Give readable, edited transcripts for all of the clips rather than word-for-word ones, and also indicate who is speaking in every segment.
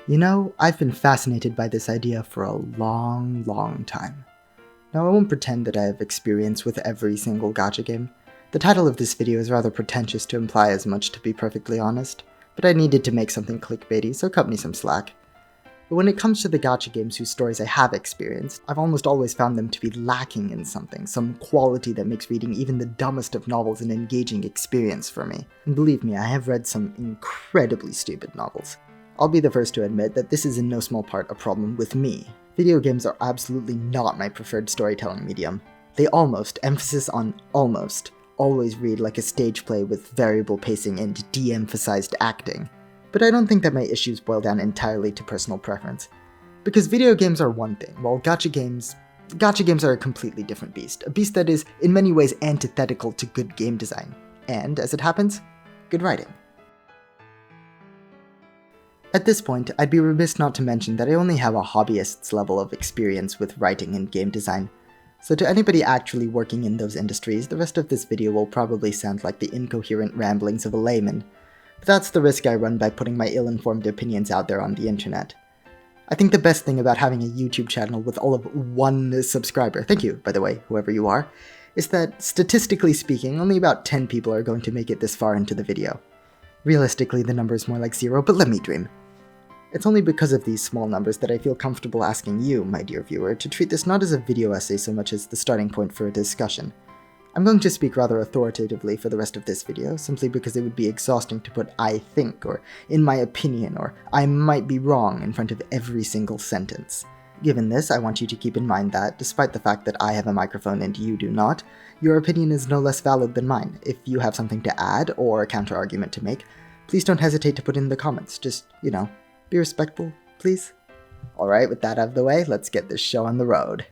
Speaker 1: You know, I've been fascinated by this idea for a long time. Now I won't pretend that I have experience with every single gacha game. The title of this video is rather pretentious to imply as much, to be perfectly honest, but I needed to make something clickbaity, so cut me some slack. But when it comes to the gacha games whose stories I have experienced, I've almost always found them to be lacking in something, some quality that makes reading even the dumbest of novels an engaging experience for me. And believe me, I have read some incredibly stupid novels. I'll be the first to admit that this is in no small part a problem with me. Video games are absolutely not my preferred storytelling medium. They almost, emphasis on almost, always read like a stage play with variable pacing and de-emphasized acting. But I don't think that my issues boil down entirely to personal preference. Because video games are one thing, while gacha games are a completely different beast. A beast that is, in many ways, antithetical to good game design. And, as it happens, good writing. At this point, I'd be remiss not to mention that I only have a hobbyist's level of experience with writing and game design. So to anybody actually working in those industries, the rest of this video will probably sound like the incoherent ramblings of a layman. But that's the risk I run by putting my ill-informed opinions out there on the internet. I think the best thing about having a YouTube channel with all of one subscriber, thank you, by the way, whoever you are, is that, statistically speaking, only about 10 people are going to make it this far into the video. Realistically, the number is more like 0, but let me dream. It's only because of these small numbers that I feel comfortable asking you, my dear viewer, to treat this not as a video essay so much as the starting point for a discussion. I'm going to speak rather authoritatively for the rest of this video, simply because it would be exhausting to put "I think," or "in my opinion," or "I might be wrong" in front of every single sentence. Given this, I want you to keep in mind that, despite the fact that I have a microphone and you do not, your opinion is no less valid than mine. If you have something to add, or a counter-argument to make, please don't hesitate to put it in the comments. Just, be respectful, please. Alright, with that out of the way, let's get this show on the road.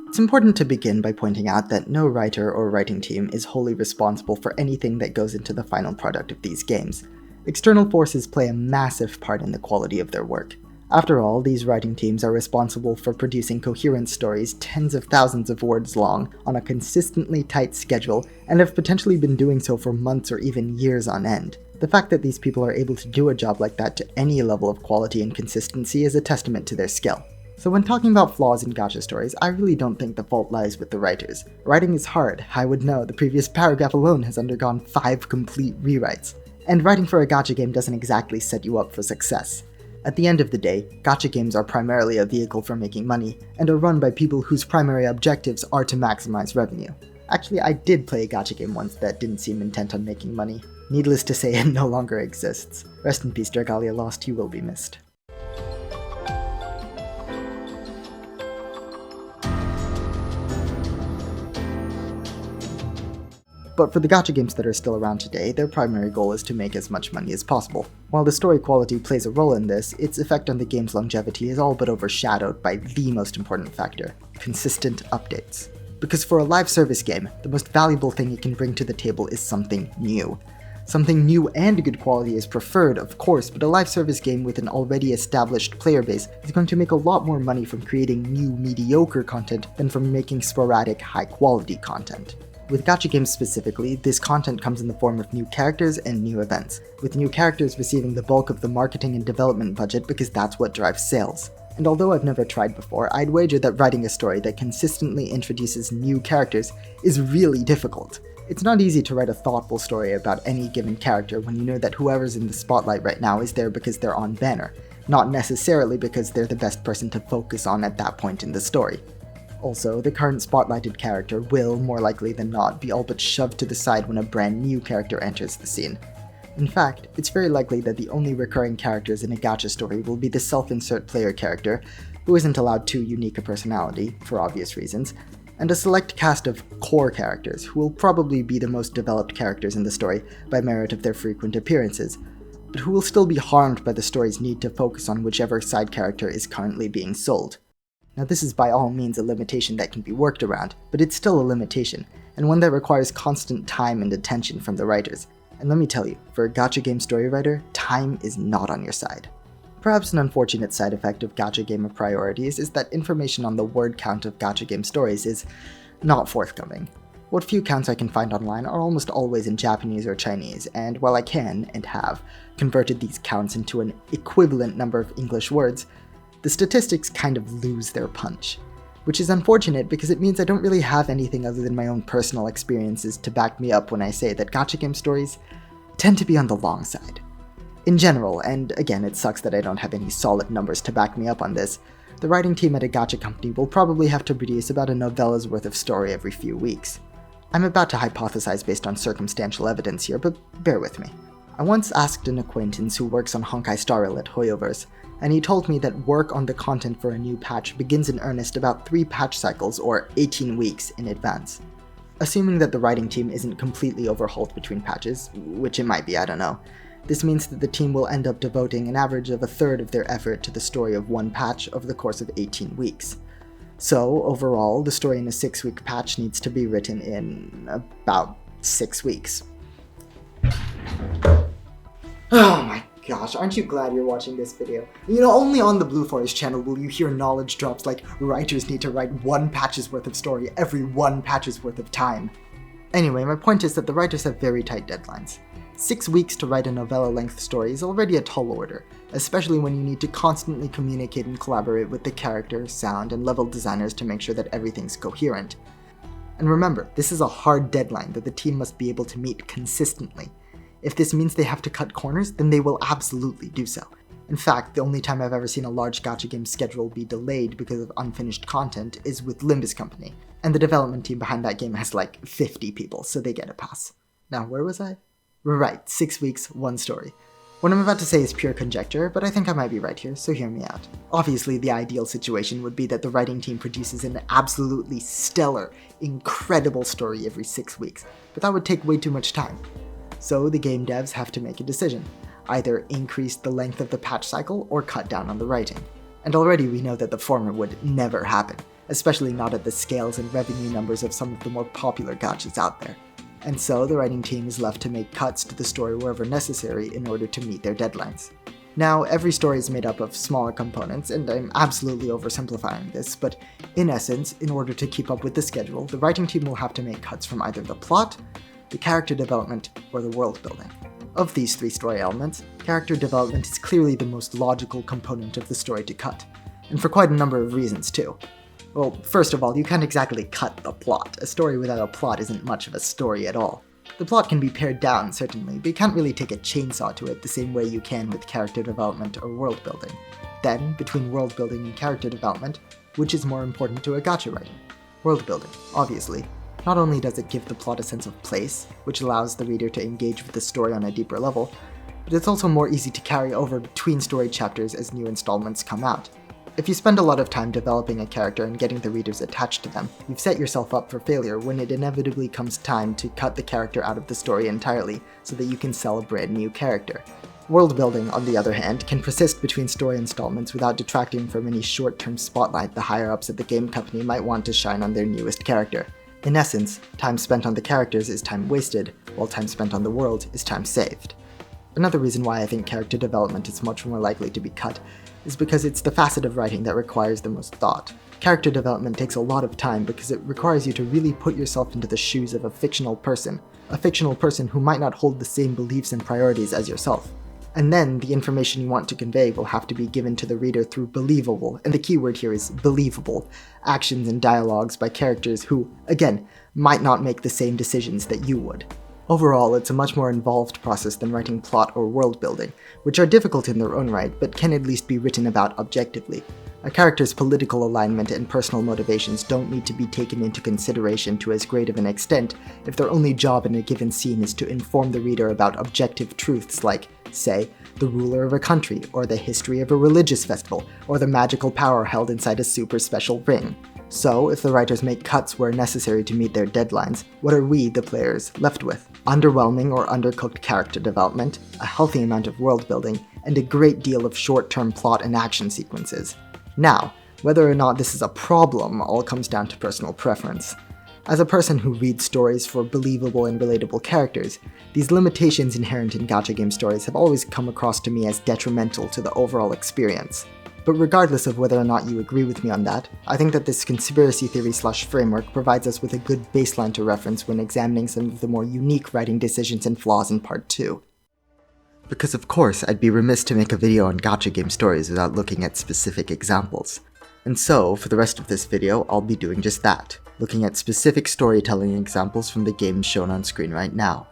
Speaker 1: It's important to begin by pointing out that no writer or writing team is wholly responsible for anything that goes into the final product of these games. External forces play a massive part in the quality of their work. After all, these writing teams are responsible for producing coherent stories tens of thousands of words long on a consistently tight schedule, and have potentially been doing so for months or even years on end. The fact that these people are able to do a job like that to any level of quality and consistency is a testament to their skill. So when talking about flaws in gacha stories, I really don't think the fault lies with the writers. Writing is hard, I would know, the previous paragraph alone has undergone 5 complete rewrites. And writing for a gacha game doesn't exactly set you up for success. At the end of the day, gacha games are primarily a vehicle for making money, and are run by people whose primary objectives are to maximize revenue. Actually, I did play a gacha game once that didn't seem intent on making money. Needless to say, it no longer exists. Rest in peace, Dragalia Lost, you will be missed. But for the gacha games that are still around today, their primary goal is to make as much money as possible. While the story quality plays a role in this, its effect on the game's longevity is all but overshadowed by the most important factor: consistent updates. Because for a live service game, the most valuable thing it can bring to the table is something new. Something new and good quality is preferred, of course, but a live service game with an already established player base is going to make a lot more money from creating new mediocre content than from making sporadic high-quality content. With gacha games specifically, this content comes in the form of new characters and new events, with new characters receiving the bulk of the marketing and development budget because that's what drives sales. And although I've never tried before, I'd wager that writing a story that consistently introduces new characters is really difficult. It's not easy to write a thoughtful story about any given character when you know that whoever's in the spotlight right now is there because they're on banner, not necessarily because they're the best person to focus on at that point in the story. Also, the current spotlighted character will, more likely than not, be all but shoved to the side when a brand new character enters the scene. In fact, it's very likely that the only recurring characters in a gacha story will be the self-insert player character, who isn't allowed too unique a personality, for obvious reasons, and a select cast of core characters, who will probably be the most developed characters in the story by merit of their frequent appearances, but who will still be harmed by the story's need to focus on whichever side character is currently being sold. Now this is by all means a limitation that can be worked around, but it's still a limitation, and one that requires constant time and attention from the writers. And let me tell you, for a gacha game story writer, time is not on your side. Perhaps an unfortunate side effect of gacha gamer priorities is that information on the word count of gacha game stories is not forthcoming. What few accounts I can find online are almost always in Japanese or Chinese, and while I can, and have, converted these counts into an equivalent number of English words, the statistics kind of lose their punch. Which is unfortunate because it means I don't really have anything other than my own personal experiences to back me up when I say that gacha game stories tend to be on the long side. In general, and again it sucks that I don't have any solid numbers to back me up on this, the writing team at a gacha company will probably have to produce about a novella's worth of story every few weeks. I'm about to hypothesize based on circumstantial evidence here, but bear with me. I once asked an acquaintance who works on Honkai Star Rail at Hoyoverse, and he told me that work on the content for a new patch begins in earnest about 3 patch cycles or 18 weeks in advance. Assuming that the writing team isn't completely overhauled between patches, which it might be, I don't know, this means that the team will end up devoting an average of a third of their effort to the story of one patch over the course of 18 weeks. So, overall, the story in a 6-week patch needs to be written in about 6 weeks. Oh my gosh, aren't you glad you're watching this video? You know, only on the Blue Forest channel will you hear knowledge drops like writers need to write 1 patch's worth of story every 1 patch's worth of time. Anyway, my point is that the writers have very tight deadlines. 6 weeks to write a novella-length story is already a tall order, especially when you need to constantly communicate and collaborate with the character, sound, and level designers to make sure that everything's coherent. And remember, this is a hard deadline that the team must be able to meet consistently. If this means they have to cut corners, then they will absolutely do so. In fact, the only time I've ever seen a large gacha game schedule be delayed because of unfinished content is with Limbus Company, and the development team behind that game has like 50 people, so they get a pass. Now, where was I? Right, 6 weeks, 1 story. What I'm about to say is pure conjecture, but I think I might be right here, so hear me out. Obviously, the ideal situation would be that the writing team produces an absolutely stellar, incredible story every 6 weeks, but that would take way too much time. So the game devs have to make a decision, either increase the length of the patch cycle or cut down on the writing. And already we know that the former would never happen, especially not at the scales and revenue numbers of some of the more popular gachas out there. And so the writing team is left to make cuts to the story wherever necessary in order to meet their deadlines. Now, every story is made up of smaller components, and I'm absolutely oversimplifying this, but in essence, in order to keep up with the schedule, the writing team will have to make cuts from either the plot, the character development, or the world building. Of these 3 story elements, character development is clearly the most logical component of the story to cut, and for quite a number of reasons too. Well, first of all, you can't exactly cut the plot. A story without a plot isn't much of a story at all. The plot can be pared down, certainly, but you can't really take a chainsaw to it the same way you can with character development or world building. Then, between world building and character development, which is more important to a gacha writer? World building, obviously. Not only does it give the plot a sense of place, which allows the reader to engage with the story on a deeper level, but it's also more easy to carry over between story chapters as new installments come out. If you spend a lot of time developing a character and getting the readers attached to them, you've set yourself up for failure when it inevitably comes time to cut the character out of the story entirely so that you can sell a brand new character. World building, on the other hand, can persist between story installments without detracting from any short-term spotlight the higher-ups at the game company might want to shine on their newest character. In essence, time spent on the characters is time wasted, while time spent on the world is time saved. Another reason why I think character development is much more likely to be cut is because it's the facet of writing that requires the most thought. Character development takes a lot of time because it requires you to really put yourself into the shoes of a fictional person who might not hold the same beliefs and priorities as yourself. And then the information you want to convey will have to be given to the reader through believable, and the key word here is believable, actions and dialogues by characters who, again, might not make the same decisions that you would. Overall, it's a much more involved process than writing plot or world building, which are difficult in their own right, but can at least be written about objectively. A character's political alignment and personal motivations don't need to be taken into consideration to as great of an extent if their only job in a given scene is to inform the reader about objective truths like, say, the ruler of a country, or the history of a religious festival, or the magical power held inside a super special ring. So, if the writers make cuts where necessary to meet their deadlines, what are we, the players, left with? Underwhelming or undercooked character development, a healthy amount of world building, and a great deal of short-term plot and action sequences. Now, whether or not this is a problem all comes down to personal preference. As a person who reads stories for believable and relatable characters, these limitations inherent in gacha game stories have always come across to me as detrimental to the overall experience. But regardless of whether or not you agree with me on that, I think that this conspiracy theory/framework provides us with a good baseline to reference when examining some of the more unique writing decisions and flaws in Part 2. Because of course, I'd be remiss to make a video on gacha game stories without looking at specific examples. And so, for the rest of this video, I'll be doing just that, looking at specific storytelling examples from the games shown on screen right now.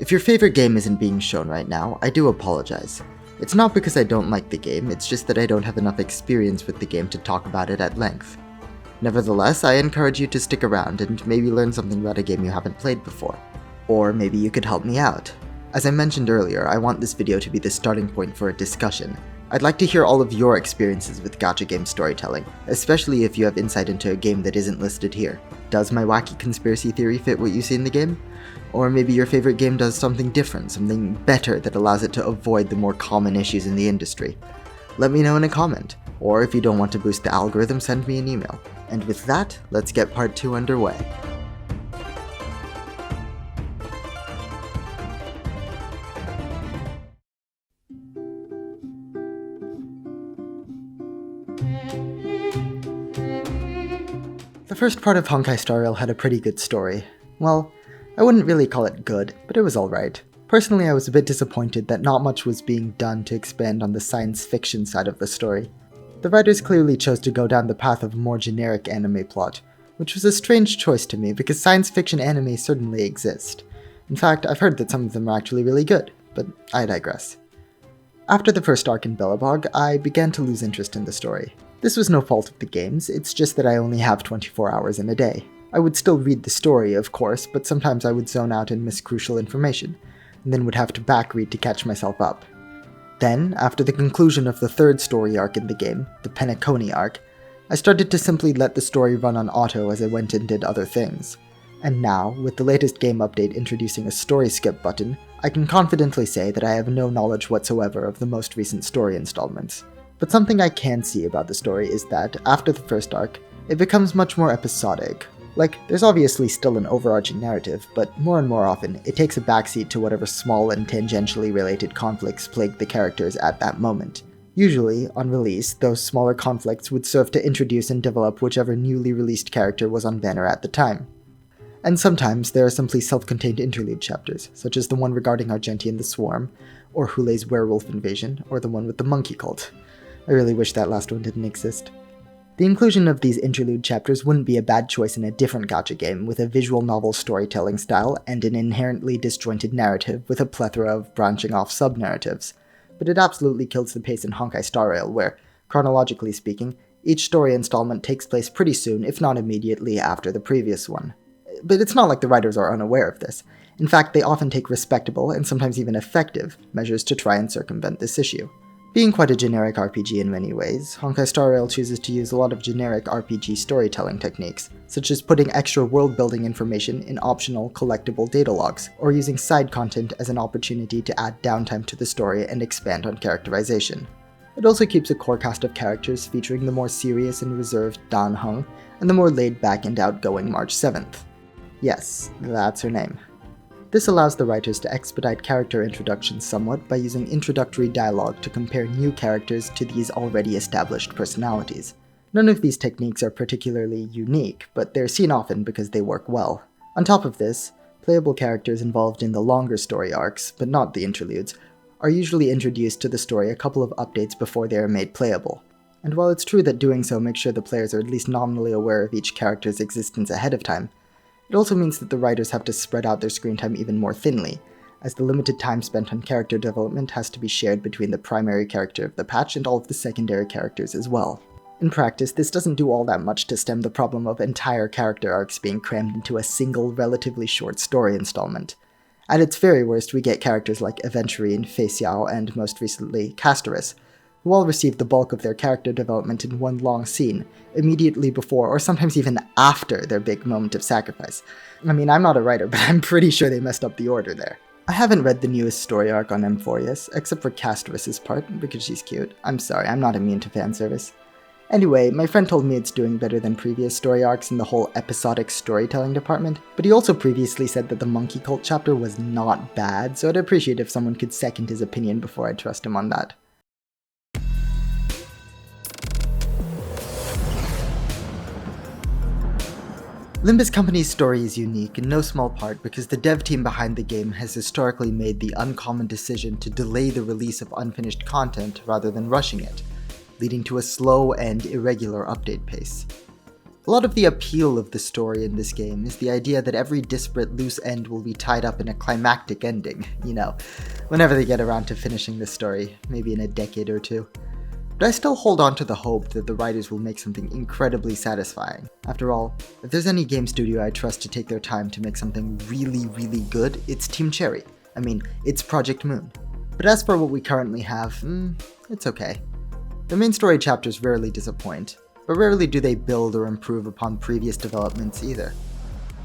Speaker 1: If your favorite game isn't being shown right now, I do apologize. It's not because I don't like the game, it's just that I don't have enough experience with the game to talk about it at length. Nevertheless, I encourage you to stick around and maybe learn something about a game you haven't played before. Or maybe you could help me out. As I mentioned earlier, I want this video to be the starting point for a discussion. I'd like to hear all of your experiences with gacha game storytelling, especially if you have insight into a game that isn't listed here. Does my wacky conspiracy theory fit what you see in the game? Or maybe your favorite game does something different, something better that allows it to avoid the more common issues in the industry. Let me know in a comment, or if you don't want to boost the algorithm, send me an email. And with that, let's get part 2 underway. The first part of Honkai Star Rail had a pretty good story. Well, I wouldn't really call it good, but it was alright. Personally, I was a bit disappointed that not much was being done to expand on the science fiction side of the story. The writers clearly chose to go down the path of a more generic anime plot, which was a strange choice to me because science fiction anime certainly exist. In fact, I've heard that some of them are actually really good, but I digress. After the first arc in Belobog, I began to lose interest in the story. This was no fault of the games, it's just that I only have 24 hours in a day. I would still read the story, of course, but sometimes I would zone out and miss crucial information, and then would have to backread to catch myself up. Then, after the conclusion of the third story arc in the game, the Penacony arc, I started to simply let the story run on auto as I went and did other things. And now, with the latest game update introducing a story skip button, I can confidently say that I have no knowledge whatsoever of the most recent story installments. But something I can see about the story is that, after the first arc, it becomes much more episodic. Like, there's obviously still an overarching narrative, but more and more often, it takes a backseat to whatever small and tangentially related conflicts plague the characters at that moment. Usually, on release, those smaller conflicts would serve to introduce and develop whichever newly released character was on banner at the time. And sometimes there are simply self-contained interlude chapters, such as the one regarding Argenti and the Swarm, or Hule's werewolf invasion, or the one with the monkey cult. I really wish that last one didn't exist. The inclusion of these interlude chapters wouldn't be a bad choice in a different gacha game with a visual novel storytelling style and an inherently disjointed narrative with a plethora of branching off sub-narratives, but it absolutely kills the pace in Honkai Star Rail where, chronologically speaking, each story installment takes place pretty soon, if not immediately after the previous one. But it's not like the writers are unaware of this. In fact, they often take respectable, and sometimes even effective, measures to try and circumvent this issue. Being quite a generic RPG in many ways, Honkai Star Rail chooses to use a lot of generic RPG storytelling techniques, such as putting extra world-building information in optional, collectible data logs, or using side content as an opportunity to add downtime to the story and expand on characterization. It also keeps a core cast of characters featuring the more serious and reserved Dan Heng, and the more laid-back and outgoing March 7th. Yes, that's her name. This allows the writers to expedite character introductions somewhat by using introductory dialogue to compare new characters to these already established personalities. None of these techniques are particularly unique, but they're seen often because they work well. On top of this, playable characters involved in the longer story arcs, but not the interludes, are usually introduced to the story a couple of updates before they are made playable. And while it's true that doing so makes sure the players are at least nominally aware of each character's existence ahead of time, it also means that the writers have to spread out their screen time even more thinly, as the limited time spent on character development has to be shared between the primary character of the patch and all of the secondary characters as well. In practice, this doesn't do all that much to stem the problem of entire character arcs being crammed into a single, relatively short story installment. At its very worst, we get characters like Aventurine, Fei Xiao, and most recently, Castorus, who all receive the bulk of their character development in one long scene, immediately before or sometimes even after their big moment of sacrifice. I mean, I'm not a writer, but I'm pretty sure they messed up the order there. I haven't read the newest story arc on Emphorius, except for Castorus' part, because she's cute. I'm sorry, I'm not immune to fanservice. Anyway, my friend told me it's doing better than previous story arcs in the whole episodic storytelling department, but he also previously said that the Monkey Cult chapter was not bad, so I'd appreciate if someone could second his opinion before I trust him on that. Limbus Company's story is unique in no small part because the dev team behind the game has historically made the uncommon decision to delay the release of unfinished content rather than rushing it, leading to a slow and irregular update pace. A lot of the appeal of the story in this game is the idea that every disparate loose end will be tied up in a climactic ending, whenever they get around to finishing the story, maybe in a decade or two. But I still hold on to the hope that the writers will make something incredibly satisfying. After all, if there's any game studio I trust to take their time to make something really, really good, it's Team Cherry. It's Project Moon. But as for what we currently have, it's okay. The main story chapters rarely disappoint, but rarely do they build or improve upon previous developments either.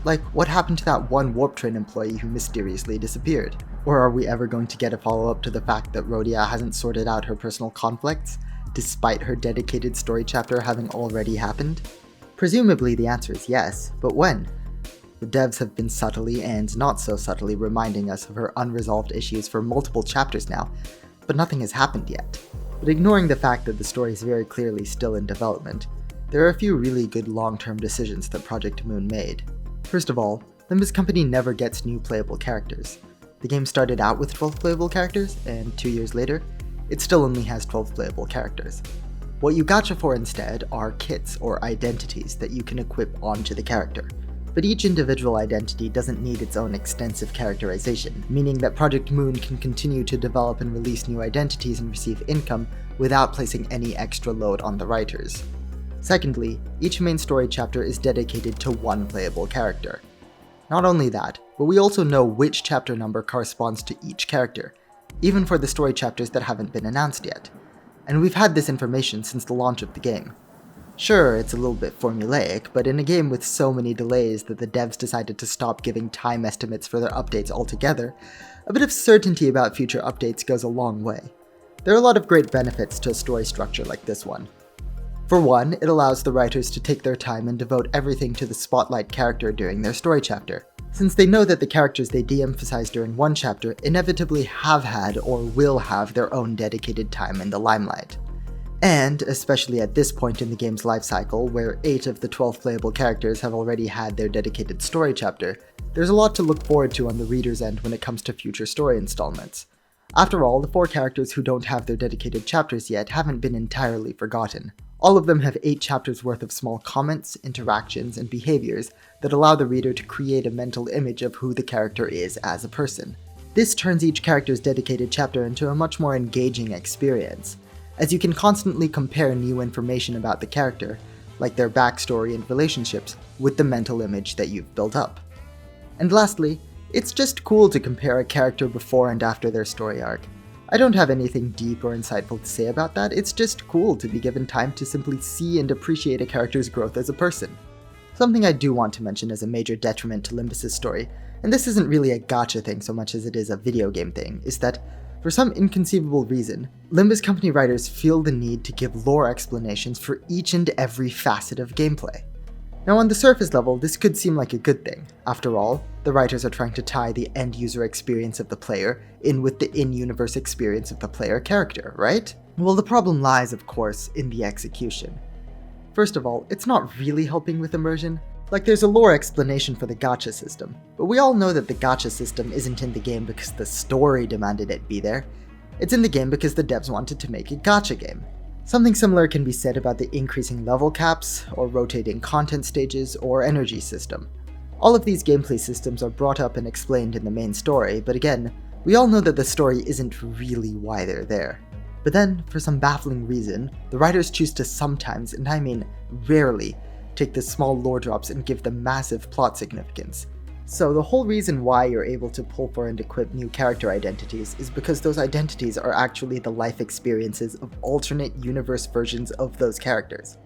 Speaker 1: Like, what happened to that one Warp Train employee who mysteriously disappeared? Or are we ever going to get a follow-up to the fact that Rhodia hasn't sorted out her personal conflicts, despite her dedicated story chapter having already happened? Presumably the answer is yes, but when? The devs have been subtly and not so subtly reminding us of her unresolved issues for multiple chapters now, but nothing has happened yet. But ignoring the fact that the story is very clearly still in development, there are a few really good long-term decisions that Project Moon made. First of all, Limbus Company never gets new playable characters. The game started out with 12 playable characters, and 2 years later, it still only has 12 playable characters. What you gacha for instead are kits or identities that you can equip onto the character. But each individual identity doesn't need its own extensive characterization, meaning that Project Moon can continue to develop and release new identities and receive income without placing any extra load on the writers. Secondly, each main story chapter is dedicated to one playable character. Not only that, but we also know which chapter number corresponds to each character, even for the story chapters that haven't been announced yet. And we've had this information since the launch of the game. Sure, it's a little bit formulaic, but in a game with so many delays that the devs decided to stop giving time estimates for their updates altogether, a bit of certainty about future updates goes a long way. There are a lot of great benefits to a story structure like this one. For one, it allows the writers to take their time and devote everything to the spotlight character during their story chapter, since they know that the characters they de-emphasize during one chapter inevitably have had or will have their own dedicated time in the limelight. And, especially at this point in the game's life cycle, where 8 of the 12 playable characters have already had their dedicated story chapter, there's a lot to look forward to on the reader's end when it comes to future story installments. After all, the 4 characters who don't have their dedicated chapters yet haven't been entirely forgotten. All of them have 8 chapters worth of small comments, interactions, and behaviors that allow the reader to create a mental image of who the character is as a person. This turns each character's dedicated chapter into a much more engaging experience, as you can constantly compare new information about the character, like their backstory and relationships, with the mental image that you've built up. And lastly, it's just cool to compare a character before and after their story arc. I don't have anything deep or insightful to say about that, it's just cool to be given time to simply see and appreciate a character's growth as a person. Something I do want to mention as a major detriment to Limbus' story, and this isn't really a gacha thing so much as it is a video game thing, is that, for some inconceivable reason, Limbus Company writers feel the need to give lore explanations for each and every facet of gameplay. Now on the surface level, this could seem like a good thing. After all, the writers are trying to tie the end-user experience of the player in with the in-universe experience of the player character, right? Well, the problem lies, of course, in the execution. First of all, it's not really helping with immersion. Like, there's a lore explanation for the gacha system, but we all know that the gacha system isn't in the game because the story demanded it be there. It's in the game because the devs wanted to make a gacha game. Something similar can be said about the increasing level caps, or rotating content stages, or energy system. All of these gameplay systems are brought up and explained in the main story, but again, we all know that the story isn't really why they're there. But then, for some baffling reason, the writers choose to sometimes, and I mean rarely, take the small lore drops and give them massive plot significance. So the whole reason why you're able to pull for and equip new character identities is because those identities are actually the life experiences of alternate universe versions of those characters.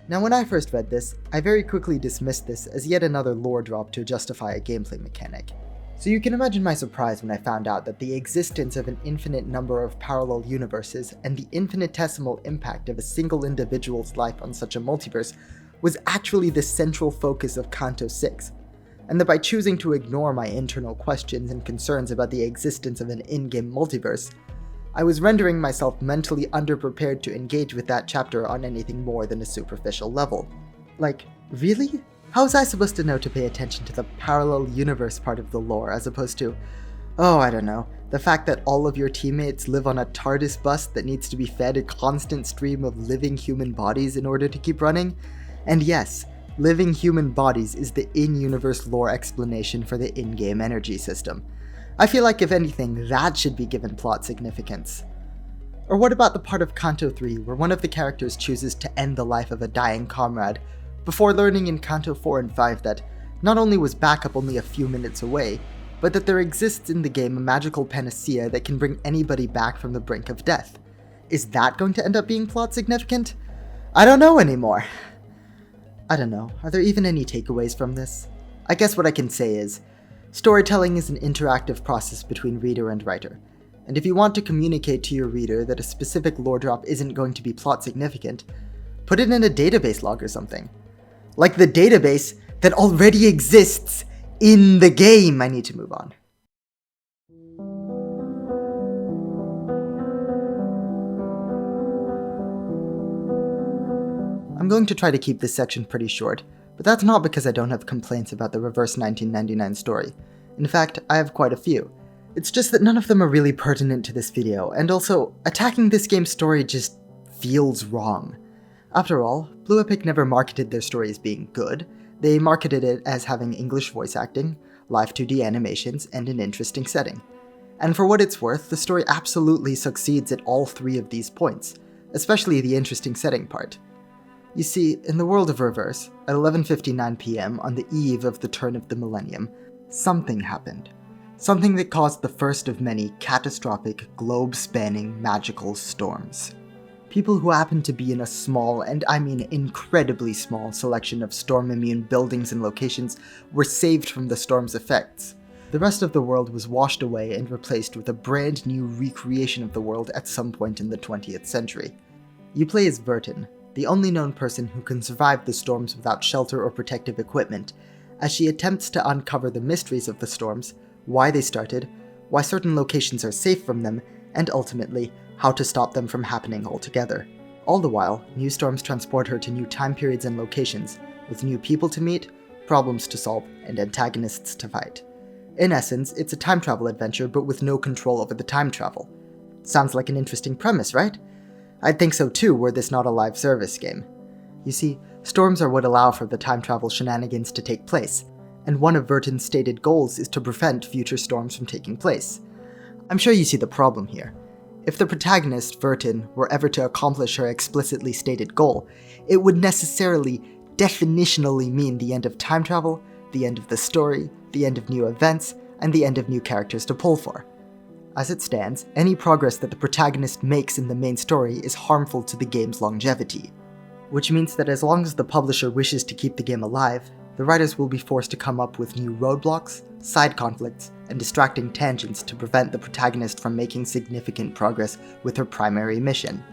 Speaker 1: Now when I first read this, I very quickly dismissed this as yet another lore drop to justify a gameplay mechanic. So you can imagine my surprise when I found out that the existence of an infinite number of parallel universes and the infinitesimal impact of a single individual's life on such a multiverse was actually the central focus of Kanto 6. And that by choosing to ignore my internal questions and concerns about the existence of an in-game multiverse, I was rendering myself mentally underprepared to engage with that chapter on anything more than a superficial level. Like, really? How was I supposed to know to pay attention to the parallel universe part of the lore as opposed to, oh, I don't know, the fact that all of your teammates live on a TARDIS bus that needs to be fed a constant stream of living human bodies in order to keep running? And yes, living human bodies is the in-universe lore explanation for the in-game energy system. I feel like if anything, that should be given plot significance. Or what about the part of Kanto 3 where one of the characters chooses to end the life of a dying comrade, before learning in Kanto 4 and 5 that not only was backup only a few minutes away, but that there exists in the game a magical panacea that can bring anybody back from the brink of death. Is that going to end up being plot significant? I don't know anymore. I don't know, are there even any takeaways from this? I guess what I can say is, storytelling is an interactive process between reader and writer, and if you want to communicate to your reader that a specific lore drop isn't going to be plot significant, put it in a database log or something. Like the database that already exists in the game. I need to move on. I'm going to try to keep this section pretty short, but that's not because I don't have complaints about the reverse 1999 story. In fact, I have quite a few. It's just that none of them are really pertinent to this video, and also, attacking this game's story just feels wrong. After all, Blue Epic never marketed their story as being good. They marketed it as having English voice acting, live 2D animations, and an interesting setting. And for what it's worth, the story absolutely succeeds at all three of these points, especially the interesting setting part. You see, in the world of Reverse, at 11:59 PM on the eve of the turn of the millennium, something happened. Something that caused the first of many catastrophic, globe-spanning magical storms. People who happened to be in a small, and I mean incredibly small, selection of storm-immune buildings and locations were saved from the storm's effects. The rest of the world was washed away and replaced with a brand new recreation of the world at some point in the 20th century. You play as Vertin, the only known person who can survive the storms without shelter or protective equipment, as she attempts to uncover the mysteries of the storms, why they started, why certain locations are safe from them, and ultimately, how to stop them from happening altogether. All the while, new storms transport her to new time periods and locations, with new people to meet, problems to solve, and antagonists to fight. In essence, it's a time travel adventure, but with no control over the time travel. Sounds like an interesting premise, right? I'd think so too, were this not a live service game. You see, storms are what allow for the time travel shenanigans to take place, and one of Vertin's stated goals is to prevent future storms from taking place. I'm sure you see the problem here. If the protagonist, Vertin, were ever to accomplish her explicitly stated goal, it would necessarily, definitionally mean the end of time travel, the end of the story, the end of new events, and the end of new characters to pull for. As it stands, any progress that the protagonist makes in the main story is harmful to the game's longevity. Which means that as long as the publisher wishes to keep the game alive, the writers will be forced to come up with new roadblocks, side conflicts, and distracting tangents to prevent the protagonist from making significant progress with her primary mission.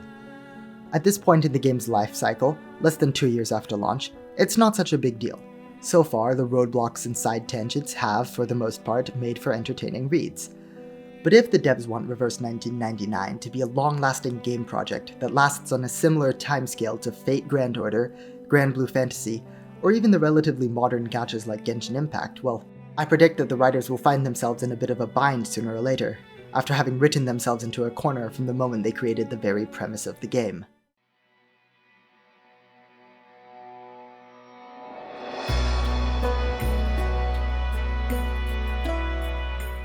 Speaker 1: At this point in the game's life cycle, less than 2 years after launch, it's not such a big deal. So far, the roadblocks and side tangents have, for the most part, made for entertaining reads. But if the devs want Reverse 1999 to be a long-lasting game project that lasts on a similar timescale to Fate Grand Order, Grand Blue Fantasy, or even the relatively modern gachas like Genshin Impact, well, I predict that the writers will find themselves in a bit of a bind sooner or later, after having written themselves into a corner from the moment they created the very premise of the game.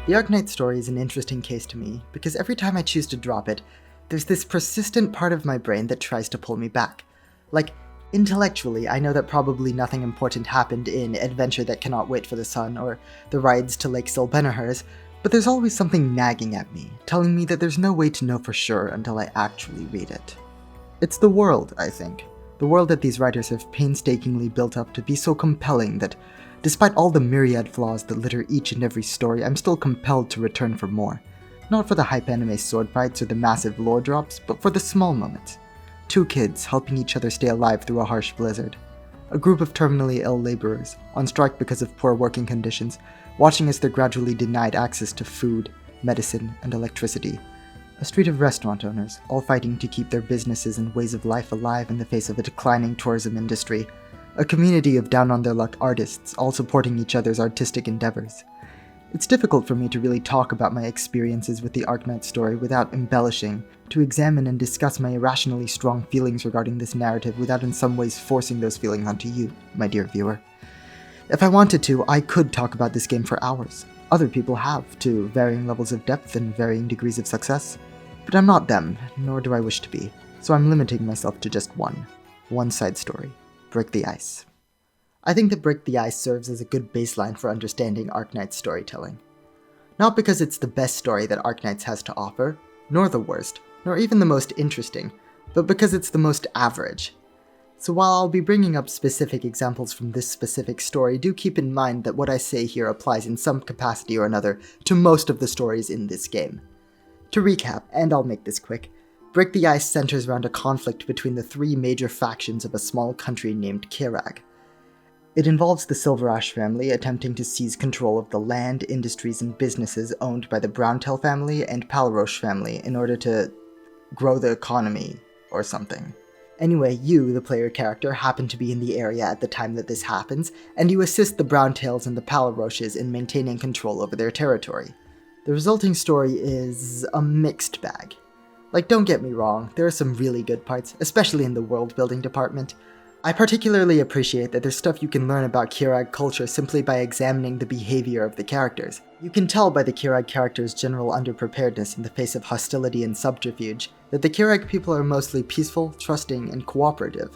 Speaker 1: The Arknights story is an interesting case to me, because every time I choose to drop it, there's this persistent part of my brain that tries to pull me back. Like, intellectually, I know that probably nothing important happened in Adventure That Cannot Wait for the Sun or The Rides to Lake Silbenahers, but there's always something nagging at me, telling me that there's no way to know for sure until I actually read it. It's the world, I think. The world that these writers have painstakingly built up to be so compelling that, despite all the myriad flaws that litter each and every story, I'm still compelled to return for more. Not for the hype anime sword fights or the massive lore drops, but for the small moments. 2 kids helping each other stay alive through a harsh blizzard. A group of terminally ill laborers, on strike because of poor working conditions, watching as they're gradually denied access to food, medicine, and electricity. A street of restaurant owners, all fighting to keep their businesses and ways of life alive in the face of a declining tourism industry. a community of down-on-their-luck artists all supporting each other's artistic endeavors. It's difficult for me to really talk about my experiences with the Arknights story without embellishing, to examine and discuss my irrationally strong feelings regarding this narrative without in some ways forcing those feelings onto you, my dear viewer. If I wanted to, I could talk about this game for hours. Other people have, to varying levels of depth and varying degrees of success. But I'm not them, nor do I wish to be, so I'm limiting myself to just one side story. Break the Ice. I think that Break the Ice serves as a good baseline for understanding Arknights storytelling. Not because it's the best story that Arknights has to offer, nor the worst, nor even the most interesting, but because it's the most average. So while I'll be bringing up specific examples from this specific story, do keep in mind that what I say here applies in some capacity or another to most of the stories in this game. To recap, and I'll make this quick, Break the Ice centers around a conflict between the three major factions of a small country named Kirag. It involves the Silverash family attempting to seize control of the land, industries, and businesses owned by the Browntail family and Palrosh family in order to grow the economy or something. Anyway, you, the player character, happen to be in the area at the time that this happens, and you assist the Browntails and the Palroshes in maintaining control over their territory. The resulting story is a mixed bag. Like, don't get me wrong, there are some really good parts, especially in the world-building department. I particularly appreciate that there's stuff you can learn about Kirag culture simply by examining the behavior of the characters. You can tell by the Kirag characters' general underpreparedness in the face of hostility and subterfuge that the Kirag people are mostly peaceful, trusting, and cooperative.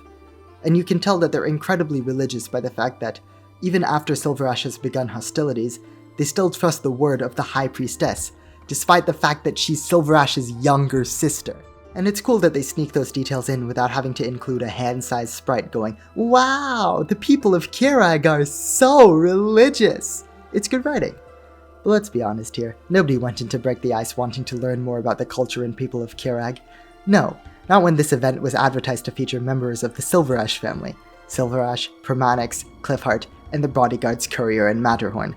Speaker 1: And you can tell that they're incredibly religious by the fact that, even after Silverash has begun hostilities, they still trust the word of the High Priestess, despite the fact that she's Silverash's younger sister. And it's cool that they sneak those details in without having to include a hand-sized sprite going, "Wow, the people of Kirag are so religious!" It's good writing. But let's be honest here, nobody went into Break the Ice wanting to learn more about the culture and people of Kirag. No, not when this event was advertised to feature members of the Silverash family. Silverash, Permanix, Cliffheart, and the bodyguards Courier and Matterhorn.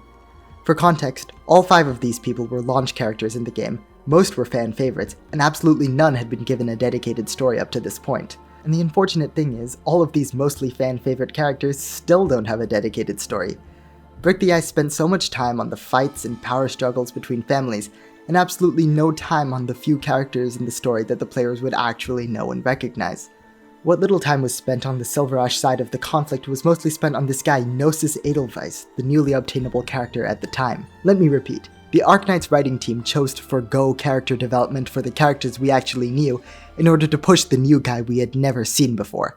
Speaker 1: For context, all 5 of these people were launch characters in the game, most were fan favorites, and absolutely none had been given a dedicated story up to this point. And the unfortunate thing is, all of these mostly fan favorite characters still don't have a dedicated story. Break the Ice spent so much time on the fights and power struggles between families, and absolutely no time on the few characters in the story that the players would actually know and recognize. What little time was spent on the Silverash side of the conflict was mostly spent on this guy Gnosis Edelweiss, the newly obtainable character at the time. Let me repeat. The Arknights writing team chose to forgo character development for the characters we actually knew in order to push the new guy we had never seen before.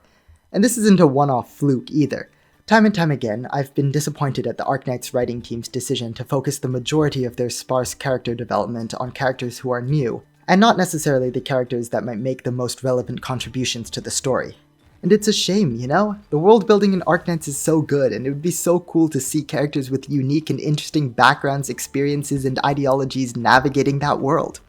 Speaker 1: And this isn't a one-off fluke either. Time and time again, I've been disappointed at the Arknights writing team's decision to focus the majority of their sparse character development on characters who are new, and not necessarily the characters that might make the most relevant contributions to the story. And it's a shame, you know? The world building in Arknights is so good, and it would be so cool to see characters with unique and interesting backgrounds, experiences, and ideologies navigating that world.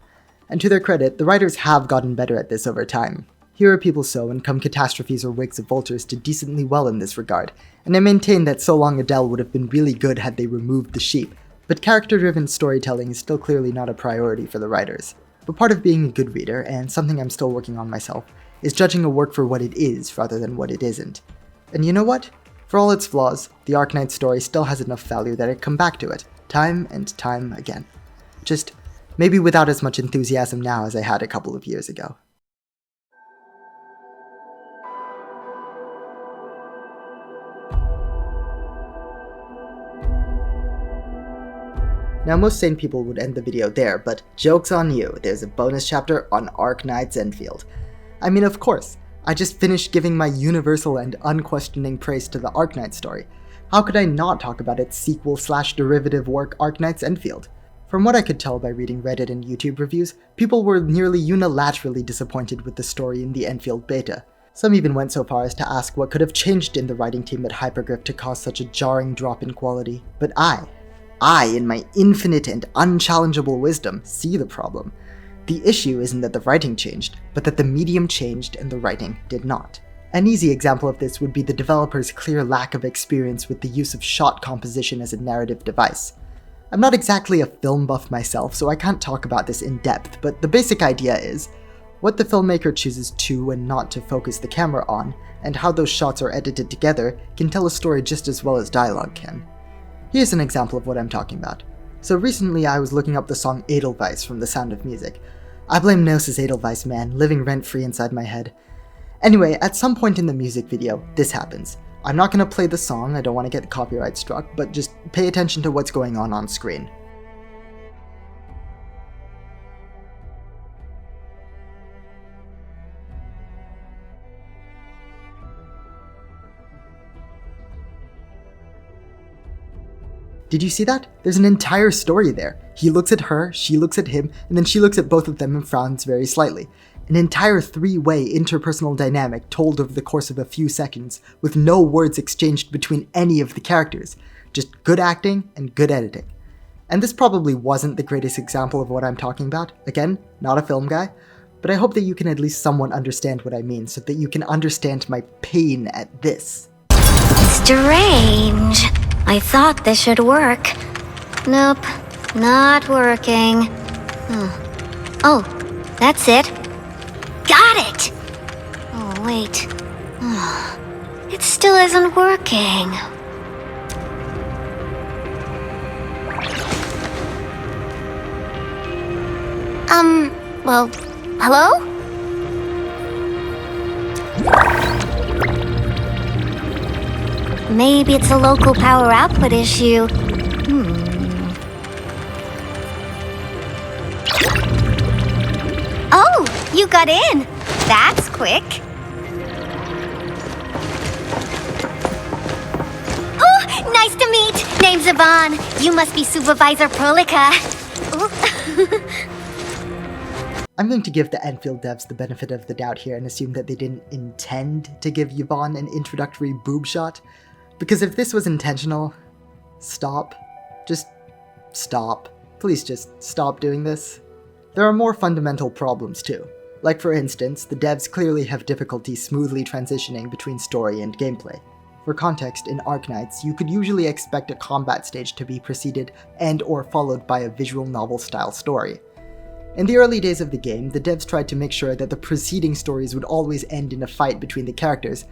Speaker 1: And to their credit, the writers have gotten better at this over time. Hero people sow and come catastrophes or wakes of vultures did decently well in this regard, and I maintain that So Long Adele would have been really good had they removed the sheep, but character-driven storytelling is still clearly not a priority for the writers. But part of being a good reader, and something I'm still working on myself, is judging a work for what it is rather than what it isn't. And you know what? For all its flaws, the Arknights story still has enough value that I'd come back to it, time and time again. Just, maybe without as much enthusiasm now as I had a couple of years ago. Now most sane people would end the video there, but joke's on you, there's a bonus chapter on Arknights Endfield. I mean, of course, I just finished giving my universal and unquestioning praise to the Arknights story. How could I not talk about its sequel/derivative work, Arknights Endfield? From what I could tell by reading Reddit and YouTube reviews, people were nearly unilaterally disappointed with the story in the Endfield beta. Some even went so far as to ask what could have changed in the writing team at Hypergriff to cause such a jarring drop in quality. But I, in my infinite and unchallengeable wisdom, see the problem. The issue isn't that the writing changed, but that the medium changed and the writing did not. An easy example of this would be the developer's clear lack of experience with the use of shot composition as a narrative device. I'm not exactly a film buff myself, so I can't talk about this in depth, but the basic idea is, What the filmmaker chooses to and not to focus the camera on, and how those shots are edited together, can tell a story just as well as dialogue can. Here's an example of what I'm talking about. So recently I was looking up the song Edelweiss from The Sound of Music. I blame Gnosis Edelweiss, man, living rent-free inside my head. Anyway, at some point in the music video, this happens. I'm not going to play the song, I don't want to get copyright struck, but just pay attention to what's going on screen. Did you see that? There's an entire story there. He looks at her, she looks at him, and then she looks at both of them and frowns very slightly. An entire three-way interpersonal dynamic told over the course of a few seconds, with no words exchanged between any of the characters. Just good acting and good editing. And this probably wasn't the greatest example of what I'm talking about. Again, not a film guy, but I hope that you can at least somewhat understand what I mean, so that you can understand my pain at this.
Speaker 2: Strange. I thought this should work. Nope, not working. Oh, that's it. Got it! Oh, wait. It still isn't working. Well, hello? Maybe it's a local power output issue. Oh, you got in. That's quick. Oh, nice to meet. Name's Yvonne. You must be Supervisor Prolica.
Speaker 1: I'm going to give the Endfield devs the benefit of the doubt here and assume that they didn't intend to give Yvonne an introductory boob shot. Because if this was intentional, stop. Just stop. Please just stop doing this. There are more fundamental problems too. Like for instance, the devs clearly have difficulty smoothly transitioning between story and gameplay. For context, in Arknights, you could usually expect a combat stage to be preceded and/or followed by a visual novel-style story. In the early days of the game, the devs tried to make sure that the preceding stories would always end in a fight between the characters,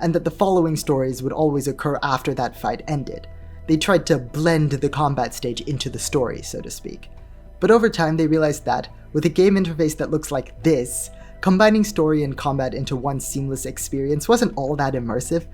Speaker 1: and that the following stories would always occur after that fight ended. They tried to blend the combat stage into the story, so to speak. But over time they realized that, with a game interface that looks like this, combining story and combat into one seamless experience wasn't all that immersive,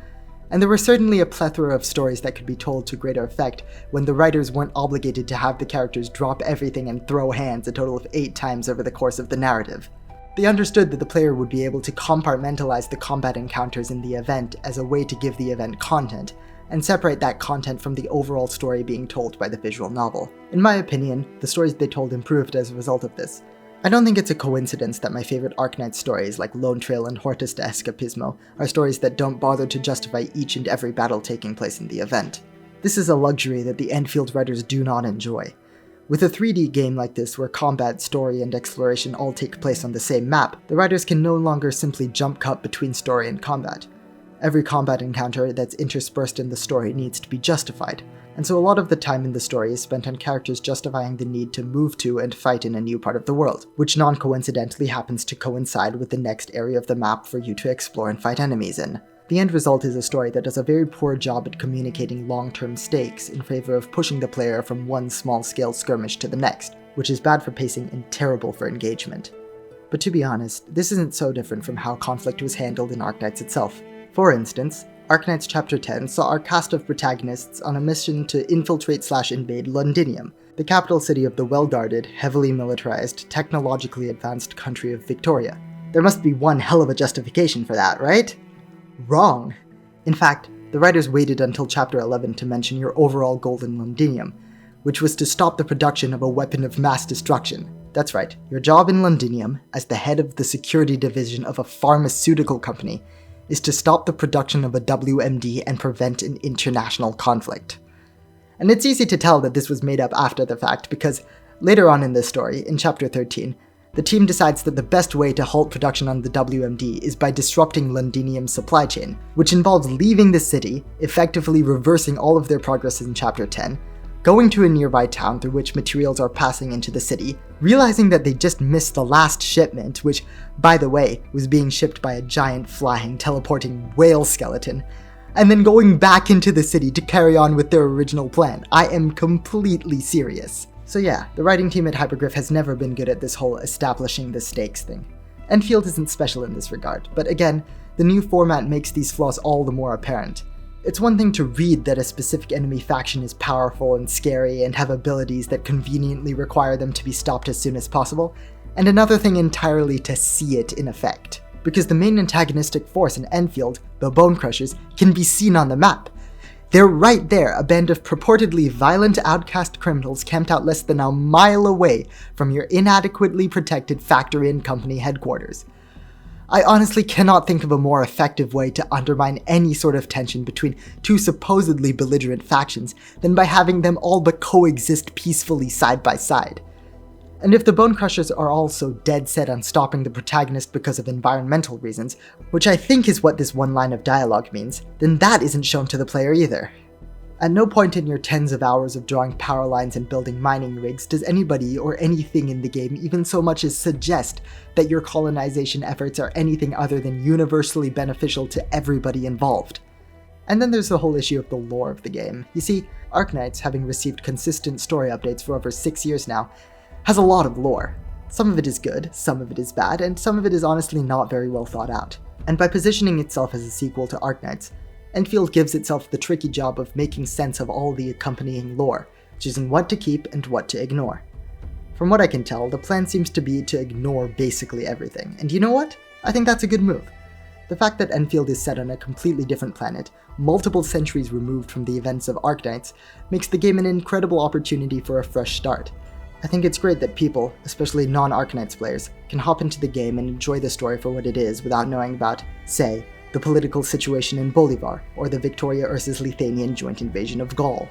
Speaker 1: and there were certainly a plethora of stories that could be told to greater effect when the writers weren't obligated to have the characters drop everything and throw hands a total of 8 times over the course of the narrative. They understood that the player would be able to compartmentalize the combat encounters in the event as a way to give the event content, and separate that content from the overall story being told by the visual novel. In my opinion, the stories they told improved as a result of this. I don't think it's a coincidence that my favorite Arknights stories like Lone Trail and Hortus de Escapismo are stories that don't bother to justify each and every battle taking place in the event. This is a luxury that the Endfield writers do not enjoy. With a 3D game like this where combat, story, and exploration all take place on the same map, the writers can no longer simply jump cut between story and combat. Every combat encounter that's interspersed in the story needs to be justified, and so a lot of the time in the story is spent on characters justifying the need to move to and fight in a new part of the world, which non-coincidentally happens to coincide with the next area of the map for you to explore and fight enemies in. The end result is a story that does a very poor job at communicating long-term stakes in favor of pushing the player from one small-scale skirmish to the next, which is bad for pacing and terrible for engagement. But to be honest, this isn't so different from how conflict was handled in Arknights itself. For instance, Arknights Chapter 10 saw our cast of protagonists on a mission to infiltrate/invade Londinium, the capital city of the well-guarded, heavily militarized, technologically advanced country of Victoria. There must be one hell of a justification for that, right? Wrong. In fact, the writers waited until Chapter 11 to mention your overall goal in Londinium, which was to stop the production of a weapon of mass destruction. That's right, your job in Londinium, as the head of the security division of a pharmaceutical company, is to stop the production of a WMD and prevent an international conflict. And it's easy to tell that this was made up after the fact because later on in this story, in Chapter 13, the team decides that the best way to halt production on the WMD is by disrupting Londinium's supply chain, which involves leaving the city, effectively reversing all of their progress in Chapter 10, going to a nearby town through which materials are passing into the city, realizing that they just missed the last shipment, which, by the way, was being shipped by a giant flying, teleporting whale skeleton, and then going back into the city to carry on with their original plan. I am completely serious. So yeah, the writing team at Hypergriff has never been good at this whole establishing the stakes thing. Endfield isn't special in this regard, but again, the new format makes these flaws all the more apparent. It's one thing to read that a specific enemy faction is powerful and scary and have abilities that conveniently require them to be stopped as soon as possible, and another thing entirely to see it in effect. Because the main antagonistic force in Endfield, the Bone Crushers, can be seen on the map. They're right there, a band of purportedly violent outcast criminals camped out less than a mile away from your inadequately protected factory and company headquarters. I honestly cannot think of a more effective way to undermine any sort of tension between two supposedly belligerent factions than by having them all but coexist peacefully side by side. And if the Bone Crushers are also dead set on stopping the protagonist because of environmental reasons, which I think is what this one line of dialogue means, then that isn't shown to the player either. At no point in your tens of hours of drawing power lines and building mining rigs does anybody or anything in the game even so much as suggest that your colonization efforts are anything other than universally beneficial to everybody involved. And then there's the whole issue of the lore of the game. You see, Arknights, having received consistent story updates for over 6 years now, has a lot of lore. Some of it is good, some of it is bad, and some of it is honestly not very well thought out. And by positioning itself as a sequel to Arknights, Endfield gives itself the tricky job of making sense of all the accompanying lore, choosing what to keep and what to ignore. From what I can tell, the plan seems to be to ignore basically everything, and you know what? I think that's a good move. The fact that Endfield is set on a completely different planet, multiple centuries removed from the events of Arknights, makes the game an incredible opportunity for a fresh start. I think it's great that people, especially non-Arknights players, can hop into the game and enjoy the story for what it is without knowing about, say, the political situation in Bolivar, or the Victoria Ursus Lithanian joint invasion of Gaul.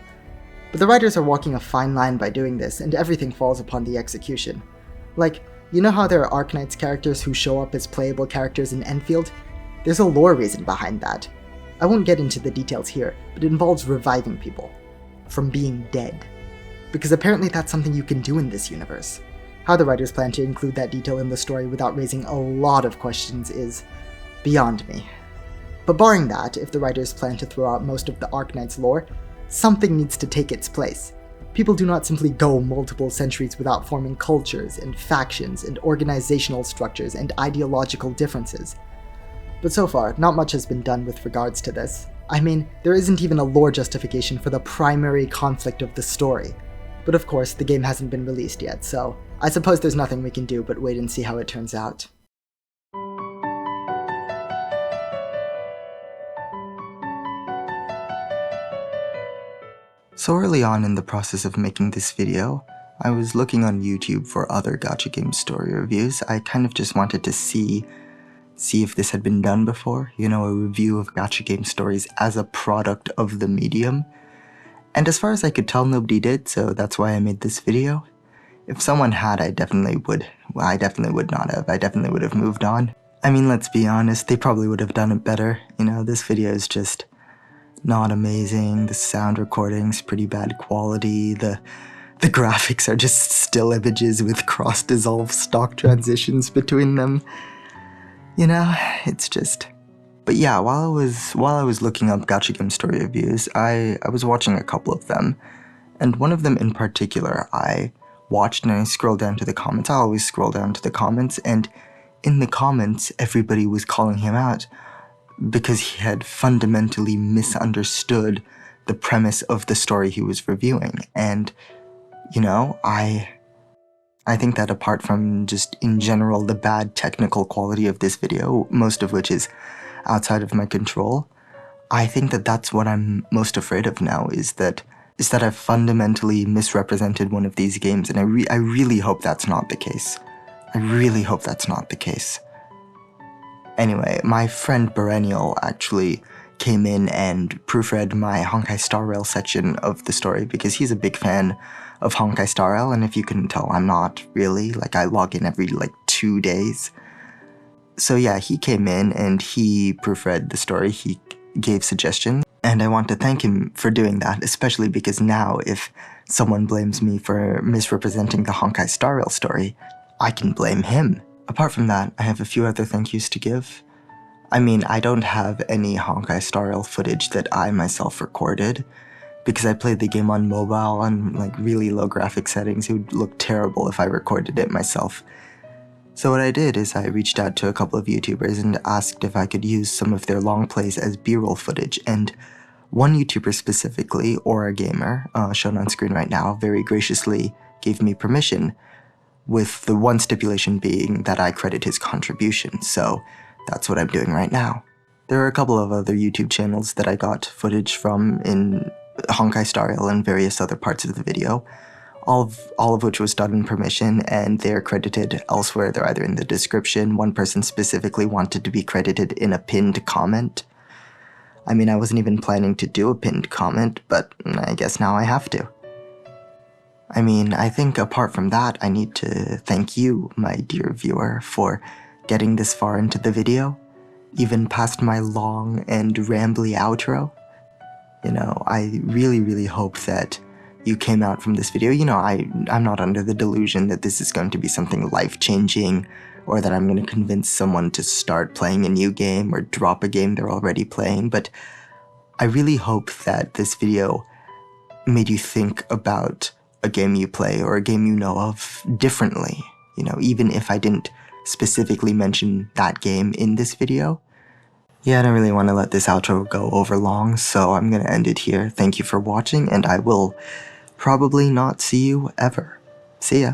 Speaker 1: But the writers are walking a fine line by doing this, and everything falls upon the execution. Like, you know how there are Arknights characters who show up as playable characters in Endfield? There's a lore reason behind that. I won't get into the details here, but it involves reviving people. From being dead. Because apparently that's something you can do in this universe. How the writers plan to include that detail in the story without raising a lot of questions is beyond me. But barring that, if the writers plan to throw out most of the Arknights lore, something needs to take its place. People do not simply go multiple centuries without forming cultures and factions and organizational structures and ideological differences. But so far, not much has been done with regards to this. I mean, there isn't even a lore justification for the primary conflict of the story. But of course, the game hasn't been released yet, so I suppose there's nothing we can do but wait and see how it turns out. So early on in the process of making this video, I was looking on YouTube for other gacha game story reviews. I kind of just wanted to see if this had been done before, you know, a review of gacha game stories as a product of the medium. And as far as I could tell, nobody did, so that's why I made this video. If someone had, I definitely would not have. I definitely would have moved on. I mean, let's be honest, they probably would have done it better. You know, this video is just not amazing. The sound recording's pretty bad quality. The graphics are just still images with cross-dissolve stock transitions between them. You know, it's just... But yeah, while I was looking up gacha game story reviews, I was watching a couple of them, and one of them in particular I watched and I scrolled down to the comments. I always scroll down to the comments, and in the comments everybody was calling him out because he had fundamentally misunderstood the premise of the story he was reviewing. And, you know, I think that apart from just in general the bad technical quality of this video, most of which is outside of my control, I think that that's what I'm most afraid of now, is that I've fundamentally misrepresented one of these games, and I really hope that's not the case. I really hope that's not the case. Anyway, my friend Perennial actually came in and proofread my Honkai Star Rail section of the story because he's a big fan of Honkai Star Rail, and if you couldn't tell, I'm not really. Like, I log in every 2 days. So yeah, he came in and he proofread the story, he gave suggestions, and I want to thank him for doing that, especially because now if someone blames me for misrepresenting the Honkai Star Rail story, I can blame him. Apart from that, I have a few other thank yous to give. I mean, I don't have any Honkai Star Rail footage that I myself recorded, because I played the game on mobile on like really low graphic settings. It would look terrible if I recorded it myself. So what I did is I reached out to a couple of YouTubers and asked if I could use some of their long plays as B-roll footage, and one YouTuber specifically, Aura Gamer, shown on screen right now, very graciously gave me permission, with the one stipulation being that I credit his contribution, so that's what I'm doing right now. There are a couple of other YouTube channels that I got footage from in Honkai Star Rail and various other parts of the video, all of which was done in permission, and they're credited elsewhere. They're either in the description. One person specifically wanted to be credited in a pinned comment. I mean, I wasn't even planning to do a pinned comment, but I guess now I have to. I mean, I think apart from that, I need to thank you, my dear viewer, for getting this far into the video, even past my long and rambly outro. You know, I really hope that you came out from this video. You know, I'm not under the delusion that this is going to be something life-changing, or that I'm going to convince someone to start playing a new game or drop a game they're already playing, but I really hope that this video made you think about a game you play or a game you know of differently. You know, even if I didn't specifically mention that game in this video. Yeah, I don't really want to let this outro go over long, so I'm going to end it here. Thank you for watching, and I will probably not see you ever. See ya.